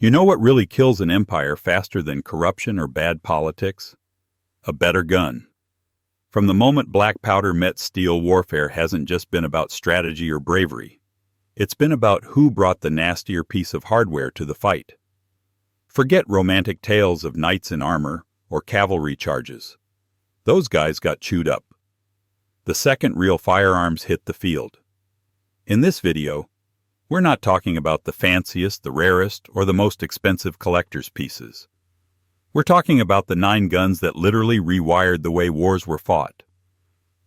You know what really kills an empire faster than corruption or bad politics? A better gun. From the moment black powder met steel, warfare hasn't just been about strategy or bravery. It's been about who brought the nastier piece of hardware to the fight. Forget romantic tales of knights in armor or cavalry charges. Those guys got chewed up. The second real firearms hit the field. In this video, we're not talking about the fanciest, the rarest, or the most expensive collector's pieces. We're talking about the 9 guns that literally rewired the way wars were fought.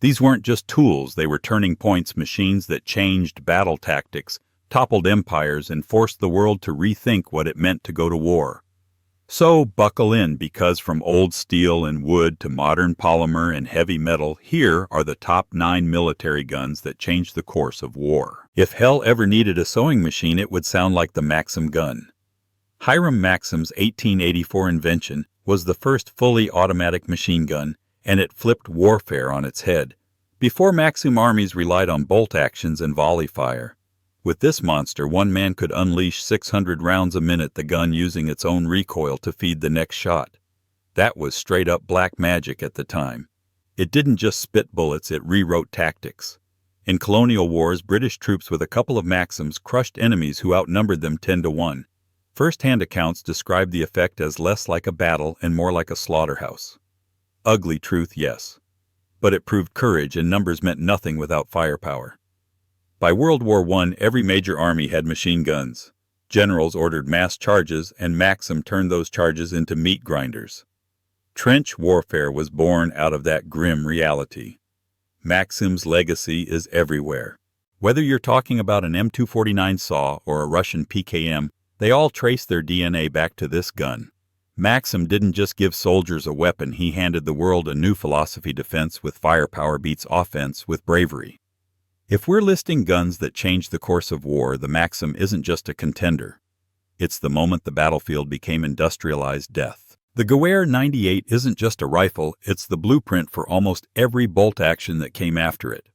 These weren't just tools, they were turning points, machines that changed battle tactics, toppled empires, and forced the world to rethink what it meant to go to war. So buckle in, because from old steel and wood to modern polymer and heavy metal, here are the top 9 military guns that changed the course of war. If hell ever needed a sewing machine, it would sound like the Maxim gun. Hiram Maxim's 1884 invention was the first fully automatic machine gun, and it flipped warfare on its head. Before Maxim, armies relied on bolt actions and volley fire. With this monster, one man could unleash 600 rounds a minute, the gun using its own recoil to feed the next shot. That was straight-up black magic at the time. It didn't just spit bullets, it rewrote tactics. In colonial wars, British troops with a couple of Maxims crushed enemies who outnumbered them 10-1. First-hand accounts describe the effect as less like a battle and more like a slaughterhouse. Ugly truth, yes. But it proved courage, and numbers meant nothing without firepower. By World War I, every major army had machine guns. Generals ordered mass charges, and Maxim turned those charges into meat grinders. Trench warfare was born out of that grim reality. Maxim's legacy is everywhere. Whether you're talking about an M249 SAW or a Russian PKM, they all trace their DNA back to this gun. Maxim didn't just give soldiers a weapon, he handed the world a new philosophy: defense with firepower beats offense with bravery. If we're listing guns that changed the course of war, the Maxim isn't just a contender. It's the moment the battlefield became industrialized death. The Gewehr 98 isn't just a rifle, it's the blueprint for almost every bolt action that came after it.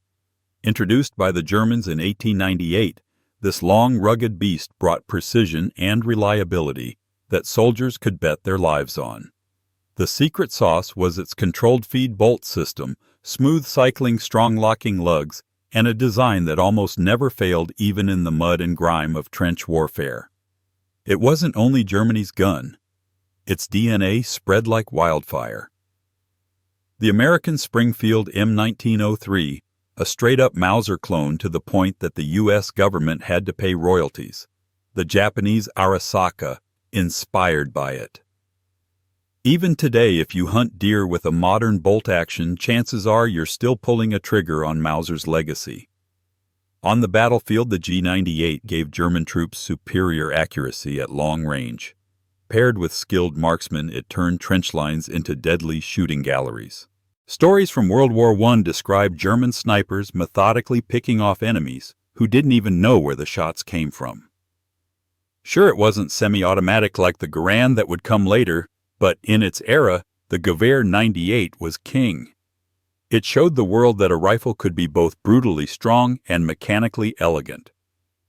Introduced by the Germans in 1898, this long, rugged beast brought precision and reliability that soldiers could bet their lives on. The secret sauce was its controlled feed bolt system, smooth cycling, strong locking lugs, and a design that almost never failed even in the mud and grime of trench warfare. It wasn't only Germany's gun. Its DNA spread like wildfire. The American Springfield M1903, a straight-up Mauser clone to the point that the U.S. government had to pay royalties. The Japanese Arisaka, inspired by it. Even today, if you hunt deer with a modern bolt action, chances are you're still pulling a trigger on Mauser's legacy. On the battlefield, the G98 gave German troops superior accuracy at long range. Paired with skilled marksmen, it turned trench lines into deadly shooting galleries. Stories from World War I describe German snipers methodically picking off enemies who didn't even know where the shots came from. Sure, it wasn't semi-automatic like the Garand that would come later, but in its era, the Gewehr 98 was king. It showed the world that a rifle could be both brutally strong and mechanically elegant.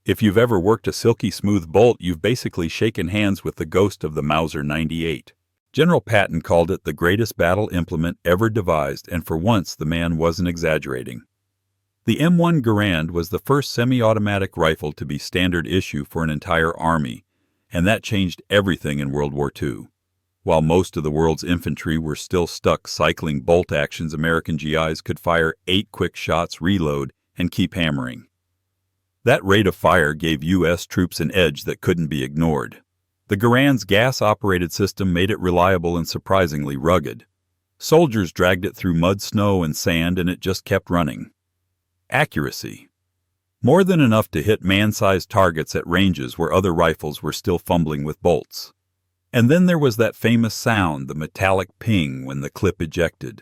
If you've ever worked a silky smooth bolt, you've basically shaken hands with the ghost of the Mauser 98. General Patton called it the greatest battle implement ever devised, and for once the man wasn't exaggerating. The M1 Garand was the first semi-automatic rifle to be standard issue for an entire army, and that changed everything in World War II. While most of the world's infantry were still stuck cycling bolt actions, American GIs could fire 8 quick shots, reload, and keep hammering. That rate of fire gave U.S. troops an edge that couldn't be ignored. The Garand's gas-operated system made it reliable and surprisingly rugged. Soldiers dragged it through mud, snow, and sand, and it just kept running. Accuracy. More than enough to hit man-sized targets at ranges where other rifles were still fumbling with bolts. And then there was that famous sound, the metallic ping, when the clip ejected.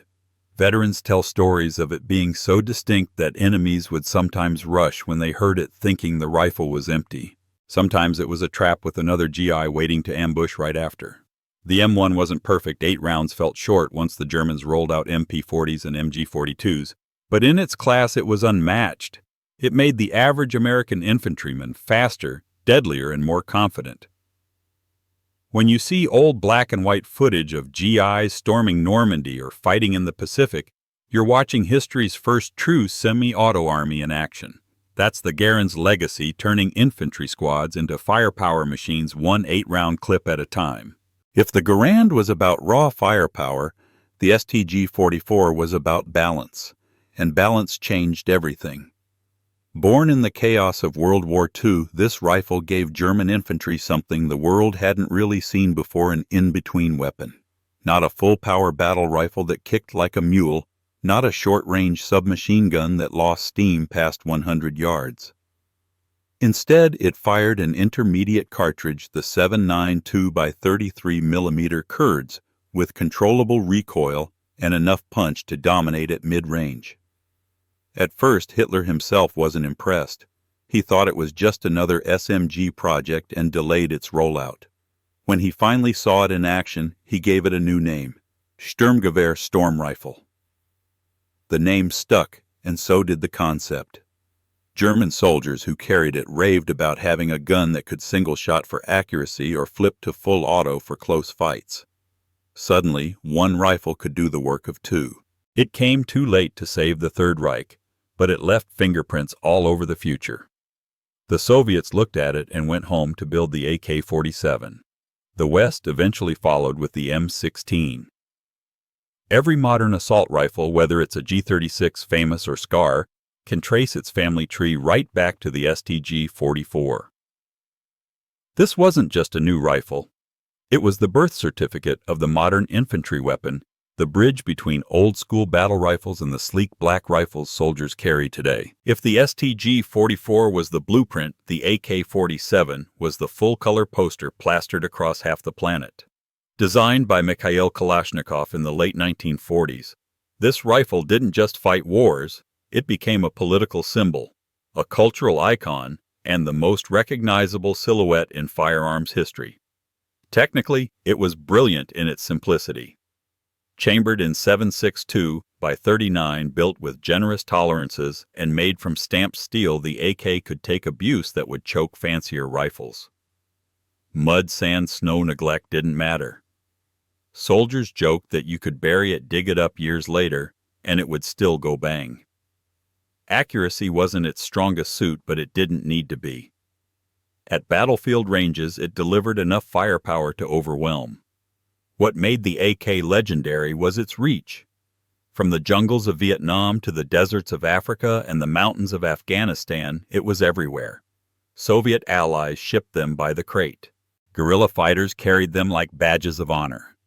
Veterans tell stories of it being so distinct that enemies would sometimes rush when they heard it, thinking the rifle was empty. Sometimes it was a trap with another GI waiting to ambush right after. The M1 wasn't perfect. 8 rounds felt short once the Germans rolled out MP40s and MG42s, but in its class it was unmatched. It made the average American infantryman faster, deadlier, and more confident. When you see old black and white footage of GIs storming Normandy or fighting in the Pacific, you're watching history's first true semi-auto army in action. That's the Garand's legacy, turning infantry squads into firepower machines, one 8-round clip at a time. If the Garand was about raw firepower, the STG-44 was about balance, and balance changed everything. Born in the chaos of World War II, this rifle gave German infantry something the world hadn't really seen before: an in-between weapon. Not a full-power battle rifle that kicked like a mule, not a short-range submachine gun that lost steam past 100 yards. Instead, it fired an intermediate cartridge, the 7.92 by 33 mm Kurds, with controllable recoil and enough punch to dominate at mid-range. At first, Hitler himself wasn't impressed. He thought it was just another SMG project and delayed its rollout. When he finally saw it in action, he gave it a new name: Sturmgewehr Storm Rifle. The name stuck, and so did the concept. German soldiers who carried it raved about having a gun that could single-shot for accuracy or flip to full auto for close fights. Suddenly, one rifle could do the work of two. It came too late to save the Third Reich, but it left fingerprints all over the future. The Soviets looked at it and went home to build the AK-47. The West eventually followed with the M16. Every modern assault rifle, whether it's a G36 Famous or Scar, can trace its family tree right back to the STG-44. This wasn't just a new rifle. It was the birth certificate of the modern infantry weapon, the bridge between old-school battle rifles and the sleek black rifles soldiers carry today. If the STG-44 was the blueprint, the AK-47 was the full-color poster plastered across half the planet. Designed by Mikhail Kalashnikov in the late 1940s, this rifle didn't just fight wars, it became a political symbol, a cultural icon, and the most recognizable silhouette in firearms history. Technically, it was brilliant in its simplicity. Chambered in 7.62 by 39, built with generous tolerances, and made from stamped steel, the AK could take abuse that would choke fancier rifles. Mud, sand, snow, neglect didn't matter. Soldiers joked that you could bury it, dig it up years later, and it would still go bang. Accuracy wasn't its strongest suit, but it didn't need to be. At battlefield ranges, it delivered enough firepower to overwhelm. What made the AK legendary was its reach. From the jungles of Vietnam to the deserts of Africa and the mountains of Afghanistan, it was everywhere. Soviet allies shipped them by the crate. Guerrilla fighters carried them like badges of honor.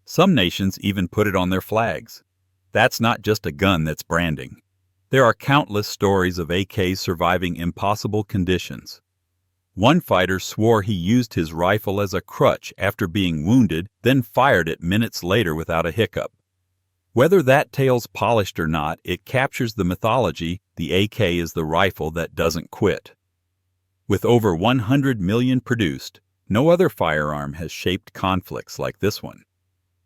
Some nations even put it on their flags. That's not just a gun that's branding. There are countless stories of AKs surviving impossible conditions. One fighter swore he used his rifle as a crutch after being wounded, then fired it minutes later without a hiccup. Whether that tale's polished or not, it captures the mythology: the AK is the rifle that doesn't quit. With over 100 million produced, no other firearm has shaped conflicts like this one.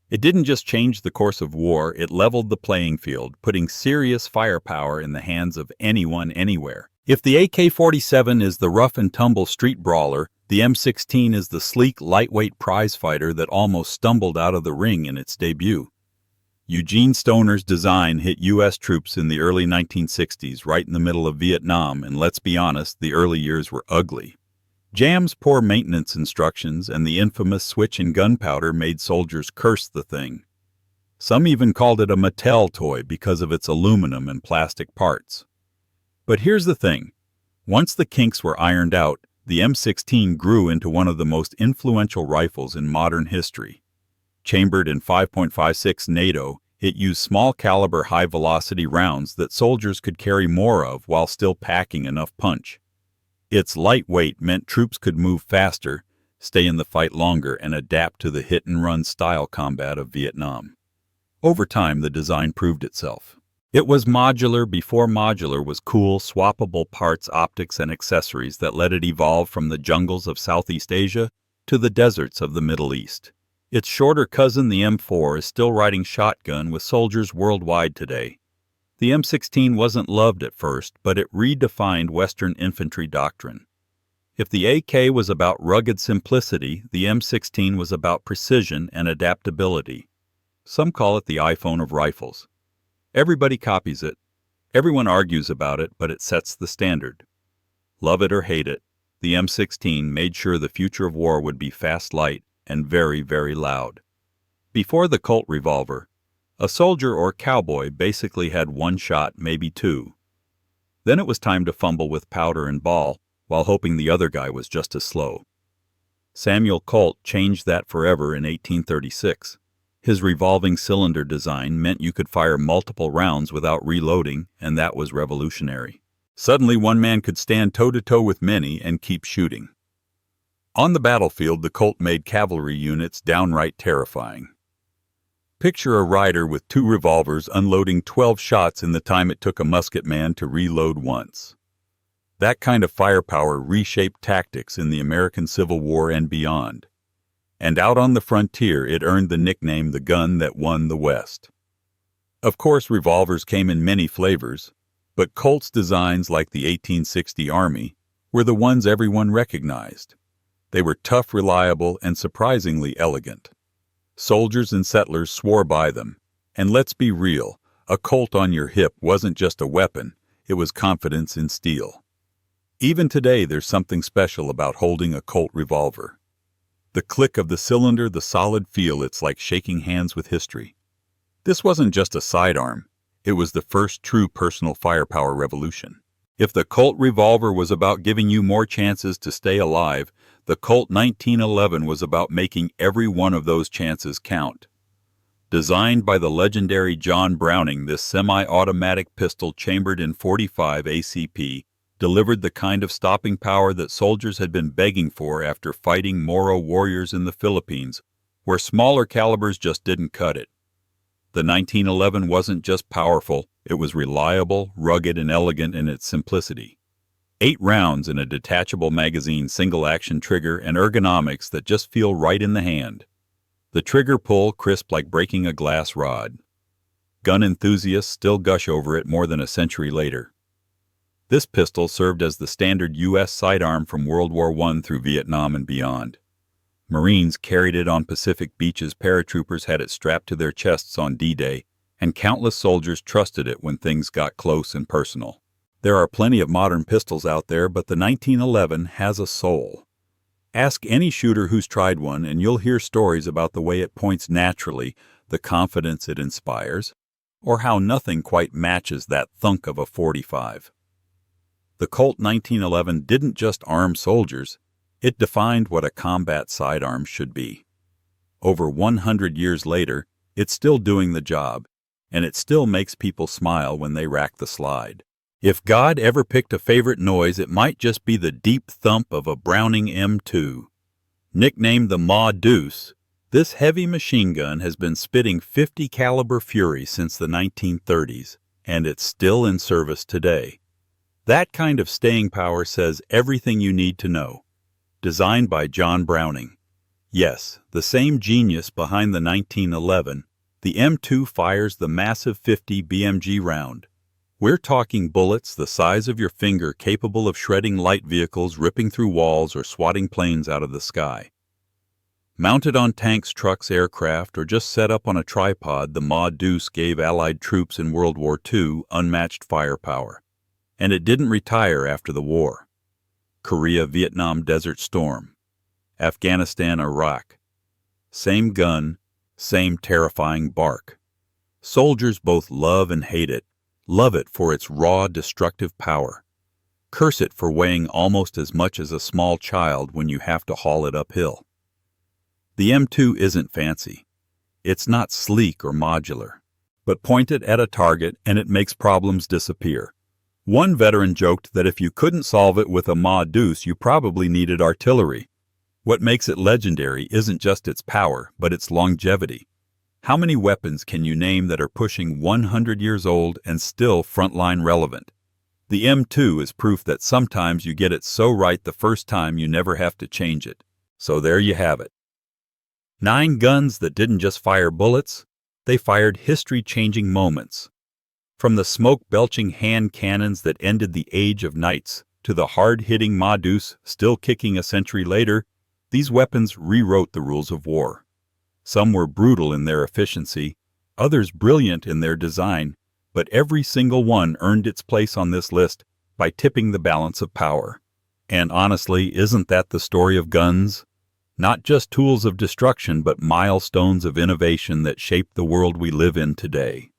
It didn't just change the course of war, it leveled the playing field, putting serious firepower in the hands of anyone, anywhere. If the AK-47 is the rough-and-tumble street brawler, the M16 is the sleek, lightweight prize fighter that almost stumbled out of the ring in its debut. Eugene Stoner's design hit U.S. troops in the early 1960s, right in the middle of Vietnam, and let's be honest, the early years were ugly. Jam's poor maintenance instructions and the infamous switch in gunpowder made soldiers curse the thing. Some even called it a Mattel toy because of its aluminum and plastic parts. But here's the thing. Once the kinks were ironed out, the M16 grew into one of the most influential rifles in modern history. Chambered in 5.56 NATO, it used small-caliber, high-velocity rounds that soldiers could carry more of while still packing enough punch. Its lightweight meant troops could move faster, stay in the fight longer, and adapt to the hit-and-run style combat of Vietnam. Over time, the design proved itself. It was modular before modular was cool, swappable parts, optics, and accessories that let it evolve from the jungles of Southeast Asia to the deserts of the Middle East. Its shorter cousin, the M4, is still riding shotgun with soldiers worldwide today. The M16 wasn't loved at first, but it redefined Western infantry doctrine. If the AK was about rugged simplicity, the M16 was about precision and adaptability. Some call it the iPhone of rifles. Everybody copies it. Everyone argues about it, but it sets the standard. Love it or hate it, the M16 made sure the future of war would be fast, light, and very, very loud. Before the Colt revolver, a soldier or cowboy basically had one shot, maybe two. Then it was time to fumble with powder and ball, while hoping the other guy was just as slow. Samuel Colt changed that forever in 1836. His revolving cylinder design meant you could fire multiple rounds without reloading, and that was revolutionary. Suddenly one man could stand toe-to-toe with many and keep shooting. On the battlefield, the Colt made cavalry units downright terrifying. Picture a rider with 2 revolvers unloading 12 shots in the time it took a musket man to reload once. That kind of firepower reshaped tactics in the American Civil War and beyond. And out on the frontier, it earned the nickname the gun that won the West. Of course, revolvers came in many flavors, but Colt's designs, like the 1860 Army, were the ones everyone recognized. They were tough, reliable, and surprisingly elegant. Soldiers and settlers swore by them. And let's be real, a Colt on your hip wasn't just a weapon, it was confidence in steel. Even today, there's something special about holding a Colt revolver. The click of the cylinder, the solid feel, it's like shaking hands with history. This wasn't just a sidearm. It was the first true personal firepower revolution. If the Colt revolver was about giving you more chances to stay alive, the Colt 1911 was about making every one of those chances count. Designed by the legendary John Browning, this semi-automatic pistol chambered in .45 ACP delivered the kind of stopping power that soldiers had been begging for after fighting Moro warriors in the Philippines, where smaller calibers just didn't cut it. The 1911 wasn't just powerful, it was reliable, rugged, and elegant in its simplicity. 8 rounds in a detachable magazine, single-action trigger, and ergonomics that just feel right in the hand. The trigger pull crisp like breaking a glass rod. Gun enthusiasts still gush over it more than a century later. This pistol served as the standard U.S. sidearm from World War I through Vietnam and beyond. Marines carried it on Pacific beaches, paratroopers had it strapped to their chests on D-Day, and countless soldiers trusted it when things got close and personal. There are plenty of modern pistols out there, but the 1911 has a soul. Ask any shooter who's tried one, and you'll hear stories about the way it points naturally, the confidence it inspires, or how nothing quite matches that thunk of a .45. The Colt 1911 didn't just arm soldiers, it defined what a combat sidearm should be. Over 100 years later, it's still doing the job, and it still makes people smile when they rack the slide. If God ever picked a favorite noise, it might just be the deep thump of a Browning M2. Nicknamed the Ma Deuce, this heavy machine gun has been spitting .50 caliber fury since the 1930s, and it's still in service today. That kind of staying power says everything you need to know. Designed by John Browning. Yes, the same genius behind the 1911, the M2 fires the massive .50 BMG round. We're talking bullets the size of your finger capable of shredding light vehicles, ripping through walls, or swatting planes out of the sky. Mounted on tanks, trucks, aircraft, or just set up on a tripod, the Ma Deuce gave Allied troops in World War II unmatched firepower. And it didn't retire after the war. Korea, Vietnam, Desert Storm. Afghanistan, Iraq. Same gun, same terrifying bark. Soldiers both love and hate it. Love it for its raw, destructive power. Curse it for weighing almost as much as a small child when you have to haul it uphill. The M2 isn't fancy. It's not sleek or modular. But point it at a target and it makes problems disappear. One veteran joked that if you couldn't solve it with a Ma Deuce, you probably needed artillery. What makes it legendary isn't just its power, but its longevity. How many weapons can you name that are pushing 100 years old and still frontline relevant? The M2 is proof that sometimes you get it so right the first time you never have to change it. So there you have it. 9 guns that didn't just fire bullets, they fired history-changing moments. From the smoke-belching hand cannons that ended the age of knights, to the hard-hitting Madus still kicking a century later, these weapons rewrote the rules of war. Some were brutal in their efficiency, others brilliant in their design, but every single one earned its place on this list by tipping the balance of power. And honestly, isn't that the story of guns? Not just tools of destruction, but milestones of innovation that shape the world we live in today.